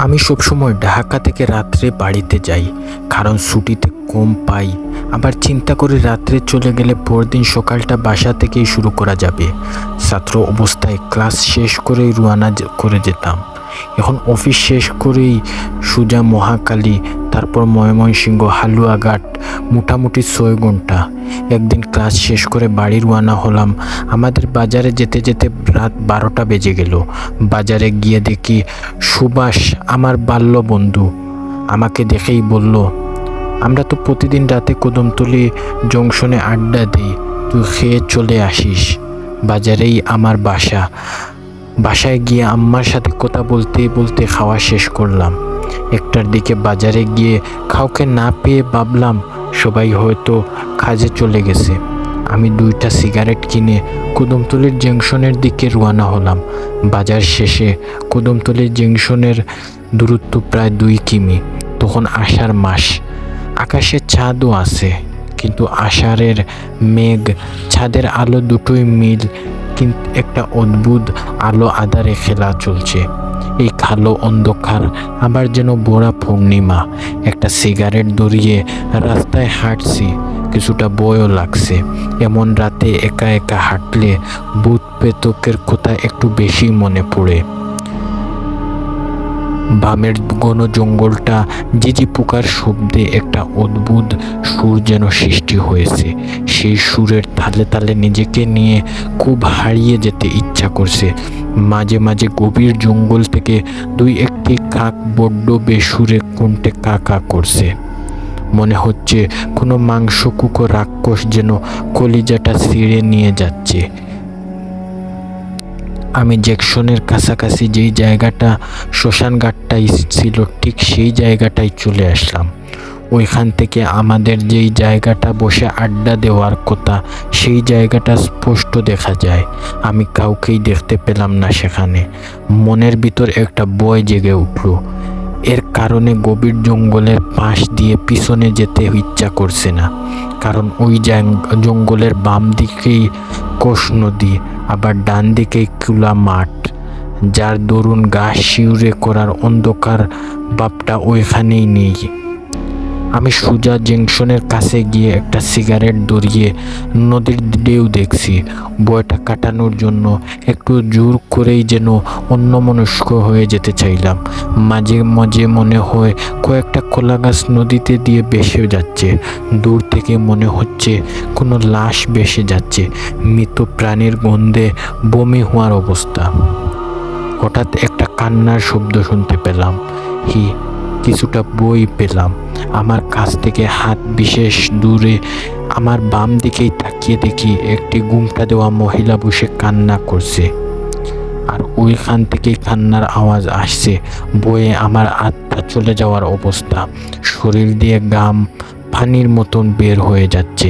আমি সবসময় ঢাকা থেকে রাত্রে বাড়িতে যাই, কারণ ছুটিতে কম পাই। আবার চিন্তা করি রাত্রে চলে গেলে পরদিন সকালটা বাসা থেকেই শুরু করা যাবে। ছাত্র অবস্থায় ক্লাস শেষ করেই রওনা করে যেতাম। এখন অফিস শেষ করেই সোজা মহাখালী, তারপর ময়মনসিংহ, হালুয়াঘাট, মোটামুটি 6 ঘন্টা। একদিন ক্লাস শেষ করে বাড়ি রওনা হলাম। আমাদের বাজারে যেতে যেতে রাত 12টা বেজে গেল। বাজারে গিয়ে দেখি সুভাষ, আমার বাল্য বন্ধু, আমাকে দেখেই বলল, আমরা তো প্রতিদিন রাতে কদমতলী জংশনে আড্ডা দিই, তুই খেয়ে চলে আসিস। বাজারেই আমার বাসা। বাসায় গিয়ে আম্মার সাথে কথা বলতে বলতে খাওয়া শেষ করলাম। 1টার দিকে বাজারে গিয়ে কাউকে না পেয়ে ভাবলাম সবাই হয়তো কাজে চলে গেছে। আমি 2টা সিগারেট কিনে কদমতলীর জংশনের দিকে রওনা হলাম। বাজার শেষে কদমতলীর জংশনের দূরত্ব প্রায় 2 কিমি। তখন আষাঢ় মাস, আকাশে চাঁদও আছে, কিন্তু আষাঢ়ের মেঘ ছাদের আলো দুটোই মিল, কিন্তু একটা অদ্ভুত আলো আধারে খেলা চলছে। এই কালো অন্ধকার আবার যেন বড়া পূর্ণিমা। একটা সিগারেট ধরিয়ে রাস্তায় হাঁটছি, কিছুটা ভয়ও লাগছে। এমন রাতে একা একা হাঁটলে ভূত প্রেতকের কথা একটু বেশি মনে পড়ে। বামের ঘন জঙ্গলটা ঝিঝি পোকার শব্দে একটা অদ্ভুত সুর যেন সৃষ্টি হয়েছে। সেই সুরের তালে তালে নিজেকে নিয়ে খুব হারিয়ে যেতে ইচ্ছা করছে। মাঝে মাঝে গভীর জঙ্গল থেকে 2-1টি কাক বড্ড বেসুরে কোনটে কা কা করছে। মনে হচ্ছে কোনো মাংসকুকো রাক্ষস যেন কলিজাটা ছিঁড়ে নিয়ে যাচ্ছে। আমি জংশনের কাছাকাছি যেই জায়গাটা শ্মশানঘাটটাই ছিল, ঠিক সেই জায়গাটায় চলে আসলাম। ওইখান থেকে আমাদের যেই জায়গাটা বসে আড্ডা দেওয়ার কথা, সেই জায়গাটা স্পষ্ট দেখা যায়। আমি কাউকেই দেখতে পেলাম না সেখানে। মনের ভিতর একটা ভয় জেগে উঠল। এর কারণে গভীর জঙ্গলের পাশ দিয়ে পিছনে যেতে ইচ্ছা করছে না, কারণ ওই জঙ্গলের বাম দিকেই কোষ নদী, আবার ডান দিকেই খোলা মাঠ, যার দরুন গা শিউরে করার অন্ধকার ভাবটা ওইখানেই নেই। আমি সোজা জংশনের কাছে গিয়ে একটা সিগারেট ধরিয়ে নদীর ঢেউ দেখছি। ভয়টা কাটানোর জন্য একটু জোর করেই যেন অন্যমনস্ক হয়ে যেতে চাইলাম। মাঝে মাঝে মনে হয় কয়েকটা কলা গাছ নদীতে দিয়ে ভেসে যাচ্ছে। দূর থেকে মনে হচ্ছে কোনো লাশ ভেসে যাচ্ছে, মৃত প্রাণীর গন্ধে বমি হওয়ার অবস্থা। হঠাৎ একটা কান্নার শব্দ শুনতে পেলাম। কিছুটা বই পেলাম। আমার কাছ থেকে হাত বিশেষ দূরে আমার বাম দিকেই তাকিয়ে দেখি একটি ঘুমটা দেওয়া মহিলা বসে কান্না করছে, আর ওইখান থেকেই কান্নার আওয়াজ আসছে। বয়ে আমার আত্মা চলে যাওয়ার অবস্থা। শরীর দিয়ে গাম পানির মতন বের হয়ে যাচ্ছে।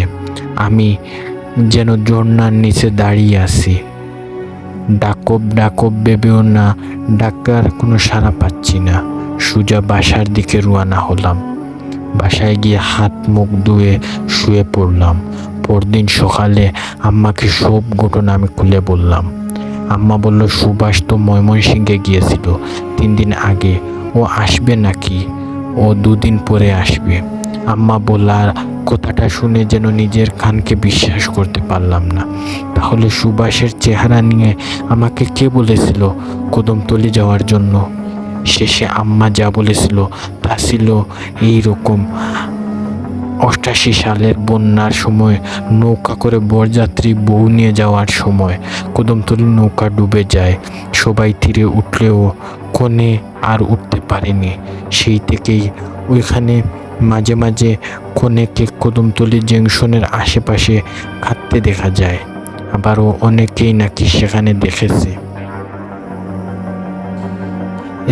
আমি যেন ঝর্ণার নিচে দাঁড়িয়ে আছি। ডাকব ডাকব ভেবেও না ডাকার কোনো সাড়া পাচ্ছি না। সোজা বাসার দিকে রওনা হলাম। বাসায় গিয়ে হাত মুখ ধুয়ে শুয়ে পড়লাম। পরদিন সকালে আম্মাকে সব ঘটনা আমি খুলে বললাম। আম্মা বলল, সুভাষ তো ময়মনসিংহে গিয়েছিল 3 দিন আগে, ও আসবে নাকি? ও 2 দিন পরে আসবে। আম্মা বলার কথাটা শুনে যেন নিজের কানকে বিশ্বাস করতে পারলাম না। তাহলে সুভাষের চেহারা নিয়ে আমাকে কে বলেছিল কদমতলী যাওয়ার জন্য? শেষে আম্মা যা বলেছিল তা ছিল এই রকম। 88 সালের বন্যার সময় নৌকা করে বরযাত্রী বউ নিয়ে যাওয়ার সময় কদমতলীর নৌকা ডুবে যায়। সবাই তীরে উঠলেও কনে আর উঠতে পারেনি। সেই থেকেই ওইখানে মাঝে মাঝে কনেকে কদমতলী জংশনের আশেপাশে কাঁদতে দেখা যায়। আবারও অনেকেই নাকি সেখানে দেখেছে।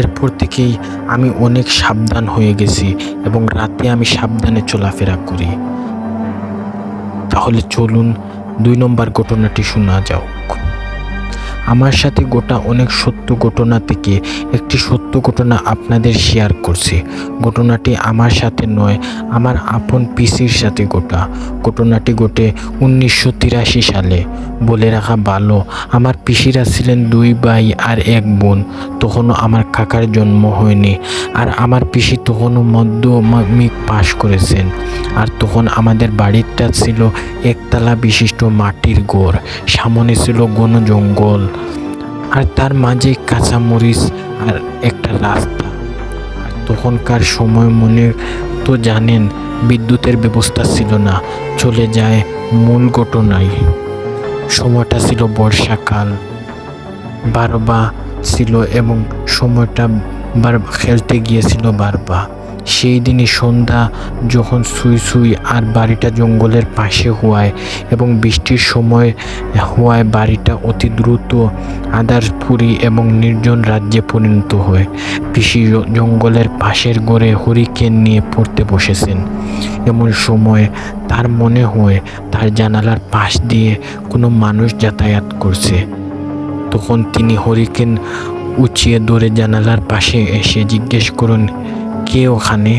এরপর থেকেই আমি অনেক সাবধান হয়ে গেছি এবং রাতে আমি সাবধানে চলাফেরা করি। তাহলে চলুন 2 নম্বর ঘটনাটি শোনা যাক। আমার সাথে গোটা অনেক সত্য ঘটনা থেকে একটি সত্য ঘটনা আপনাদের শেয়ার করছি। ঘটনাটি আমার সাথে নয়, আমার আপন পিসির সাথে ঘটনাটি ঘটে 1983 সালে। বলে রাখা ভালো, আমার পিসিরা ছিলেন 2 ভাই আর 1 বোন। তখনও আমার কাকার জন্ম হয়নি, আর আমার পিসি তখনও মাধ্যমিক পাশ করেছেন। আর তখন আমাদের বাড়িটা ছিল একতলা বিশিষ্ট মাটির ঘর, সামনে ছিল ঘন জঙ্গল, আর তার মাঝে কাঁচামরিচ আর একটা রাস্তা। আর তখনকার সময় মনে তো জানেন, বিদ্যুতের ব্যবস্থা ছিল না। চলে যায় মূল ঘটনায়। সময়টা ছিল বর্ষাকাল, বারবা ছিল এবং সময়টা খেলতে গিয়েছিল বারবা। সেই দিনই সন্ধ্যা যখন সুই আর বাড়িটা জঙ্গলের পাশে হওয়ায় এবং বৃষ্টির সময় হওয়ায় বাড়িটা অতি দ্রুত আদারপুরি এবং নির্জন রাজ্যে পরিণত হয়। পিসি জঙ্গলের পাশের ঘরে হরিকেন নিয়ে পড়তে বসেছেন। এমন সময় তার মনে হয় তার জানালার পাশ দিয়ে কোনো মানুষ যাতায়াত করছে। তখন তিনি হরিকেন উঁচিয়ে ধরে জানালার পাশে এসে জিজ্ঞেস করেন, কে ওখানে?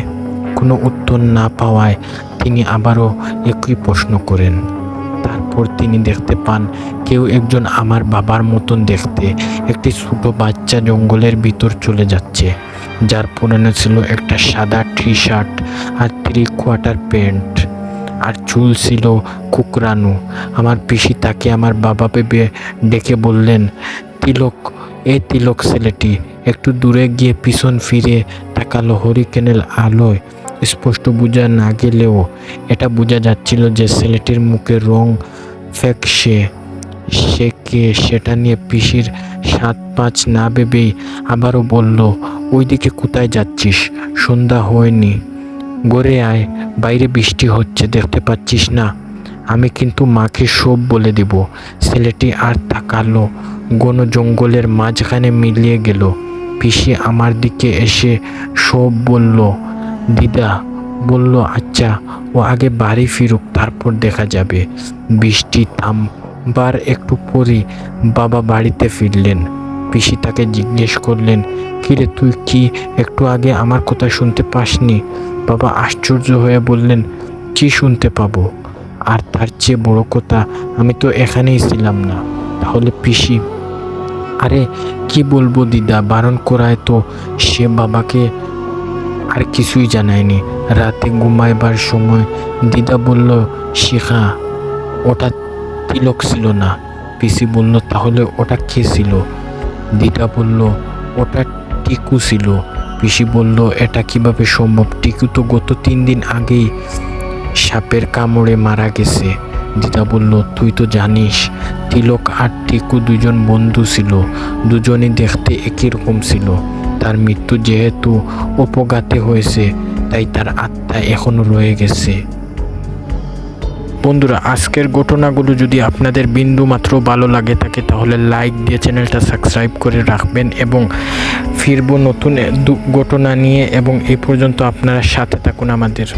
কোনো উত্তর না পাওয়ায় তিনি আবারও একই প্রশ্ন করেন। তারপর তিনি দেখতে পান কেউ একজন আমার বাবার মতন দেখতে একটি ছোট বাচ্চা জঙ্গলের ভিতর চলে যাচ্ছে, যার পরনে ছিল একটা সাদা টি-শার্ট আর 3/4 প্যান্ট, আর চুল ছিল কুকরানো। আমার পিসি তাকে আমার বাবা ভেবে ডেকে বললেন, তিলক। এই তিলক ছেলেটি একটু দূরে গিয়ে পিছন ফিরে তাকালো। হরিকেনের আলোয় স্পষ্ট বোঝা না গেলেও এটা বোঝা যাচ্ছিল যে ছেলেটির মুখের রং ফ্যাকাশে। সে কে সেটা নিয়ে পিসির 7-5 না ভেবেই আবারও বলল, ওইদিকে কোথায় যাচ্ছিস? সন্ধ্যা হয়নি, ঘরে আয়, বাইরে বৃষ্টি হচ্ছে, দেখতে পাচ্ছিস না? আমি কিন্তু মাকে সব বলে দেব। ছেলেটি আর তাকালো, ঘন জঙ্গলের মাঝখানে মিলিয়ে গেল। পিসি আমার দিকে এসে সব বলল। দিদা বলল, আচ্ছা, ও আগে বাড়ি ফিরুক, তারপর দেখা যাবে। বৃষ্টি থামবার একটু পরই বাবা বাড়িতে ফিরলেন। পিসি তাকে জিজ্ঞেস করলেন, কিরে তুই কি একটু আগে আমার কথা শুনতে পাসনি? বাবা আশ্চর্য হয়ে বললেন, কি শুনতে পাবো? আর তার চেয়ে বড় কথা, আমি তো এখানেই ছিলাম না। তাহলে পিসি? আরে কি বলবো দিদা, বারণ করায় তো সে বাবাকে আর কিছুই জানায়নি। রাতে ঘুমাইবার সময় দিদা বলল, শিখা, ওটা তিলক ছিল না। পিসি বলল, তাহলে ওটা কে ছিল? দিদা বলল, ওটা টিকু ছিল। পিসি বলল, এটা কিভাবে সম্ভব? টিকু তো গত 3 দিন আগেই সাপের কামড়ে মারা গেছে। দিদা বলল, তুই তো জানিস তিলক আর টিকু 2জন বন্ধু ছিল। দুজনই দেখতে একই রকম ছিল। তার মৃত্যু যেহেতু অপঘাতে হয়েছে, তাই তার আত্মা এখনো রয়ে গেছে। বন্ধুরা, আজকের ঘটনাগুলো যদি আপনাদের বিন্দু মাত্র ভালো লাগে থাকে, তাহলে লাইক দিয়ে চ্যানেলটা সাবস্ক্রাইব করে রাখবেন এবং ফিরবো নতুন ঘটনা নিয়ে। এবং এই পর্যন্ত আপনারা সাথে থাকুন আমাদের।